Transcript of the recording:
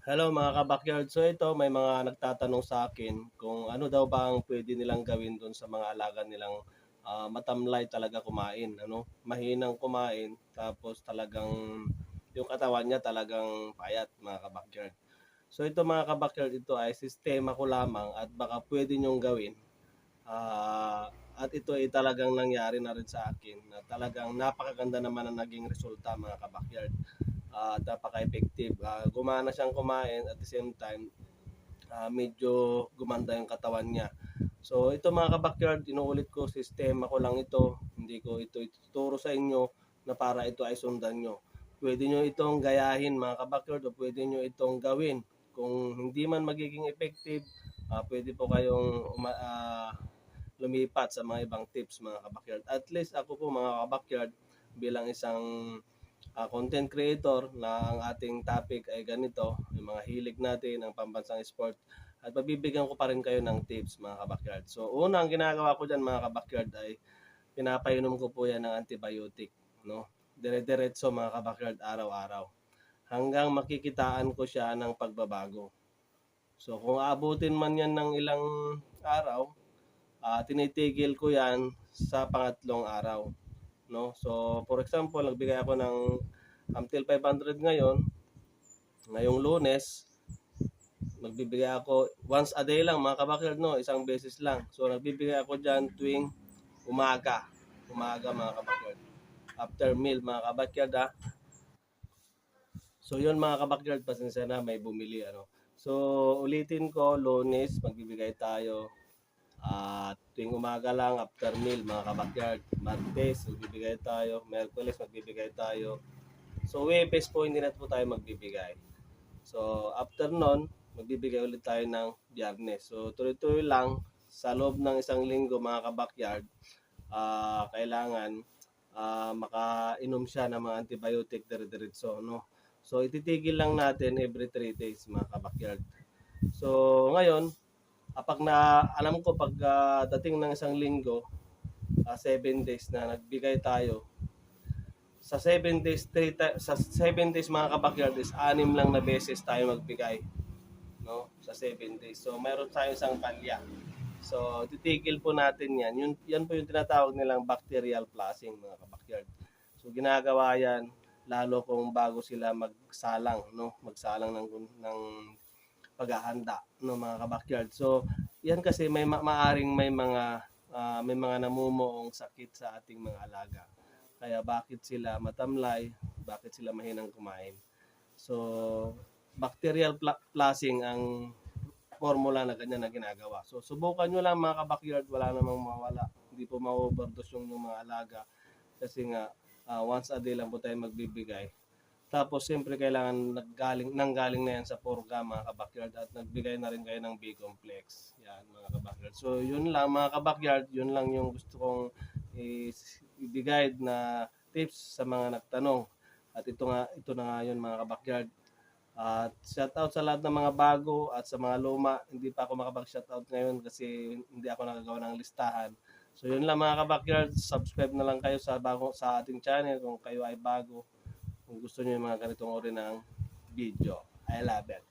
Hello mga ka-backyard. So ito, may mga nagtatanong sa akin kung ano daw ba ang pwede nilang gawin doon sa mga alaga nilang matamlay talaga kumain. Ano? Mahinang kumain tapos talagang yung katawan niya talagang payat mga ka-backyard. So ito mga ka-backyard, ito ay sistema ko lamang at baka pwede nyong gawin. At ito ay talagang nangyari na rin sa akin na talagang napakaganda naman ang naging resulta mga ka-backyard at napaka-effective. Gumana siyang kumain at the same time, medyo gumanda yung katawan niya. So ito mga ka-backyard, inuulit ko, sistema ko lang ito. Hindi ko ito ituturo sa inyo na para ito ay sundan nyo. Pwede nyo itong gayahin mga ka-backyard o pwede nyo itong gawin. Kung hindi man magiging effective, pwede po kayong lumipat sa mga ibang tips mga ka-backyard. At least ako po mga ka-backyard bilang isang content creator na ang ating topic ay ganito, yung mga hilig natin, ang pambansang sport. At mabibigyan ko pa rin kayo ng tips mga kabakyard. So una, ang ginagawa ko dyan mga kabakyard ay pinapainom ko po yan ng antibiotic. No? Dire-diretso mga kabakyard araw-araw. Hanggang makikitaan ko siya ng pagbabago. So kung aabutin man yan ng ilang araw, tinitigil ko yan sa pangatlong araw. No? So for example, nagbigay ako ng until 500 ngayon, ngayong Lunes, magbibigay ako once a day lang mga kabakyard, no, isang beses lang. So nagbibigay ako diyan tuwing umaga. Umaga mga kabakyard. After meal mga kabakyard ha. So yun mga kabakyard, pasensya na may bumili ano. So ulitin ko, Lunes magbibigay tayo at tuwing umaga lang after meal mga kabakyard. Martes magbibigay tayo, Merkules magbibigay tayo. So Webes po hindi na po tayo magbibigay. So after nun, magbibigay ulit tayo ng Biyernes. So tuloy-tuloy lang sa loob ng isang linggo mga kabakyard, kailangan makainom siya ng mga antibiotic dire-diretso, no? So ititigil lang natin every 3 days mga kabakyard. So ngayon, kapag na alam ko pag dating ng isang linggo, 7 days na nagbigay tayo, sa 7 days, sa 7 days mga kabakyard is 6 lang na beses tayo magbigay, no? Sa 7 days. So mayroon tayo isang palya. So titigil po natin yan. Yan po yung tinatawag nilang bacterial flushing mga kabakyard. So ginagawa yan lalo kung bago sila magsalang, no? Magsalang ng paghahanda, no mga kabakyard. So yan kasi maaring may mga namumuong sakit sa ating mga alaga. Kaya bakit sila matamlay, bakit sila mahinang kumain. So bacterial flushing ang formula na ganyan na ginagawa. So subukan nyo lang mga ka-backyard, wala namang mawala. Hindi po ma-overdose yung mga alaga kasi nga once a day lang po tayo magbibigay. Tapos siyempre kailangan nanggaling na yan sa purga mga ka-backyard at nagbigay na rin kayo ng B-complex. Yan mga ka-backyard. So yun lang mga ka-backyard, yun lang yung gusto kong ibigay na tips sa mga nagtanong. At ito na nga yun mga ka-backyard. At shoutout sa lahat ng mga bago at sa mga luma. Hindi pa ako makapag-shoutout ngayon kasi hindi ako nakagawa ng listahan. So yun lang mga ka-backyard, subscribe na lang kayo sa ating channel kung kayo ay bago. Kung gusto niyo yung mga ganitong uri ng video. I love it.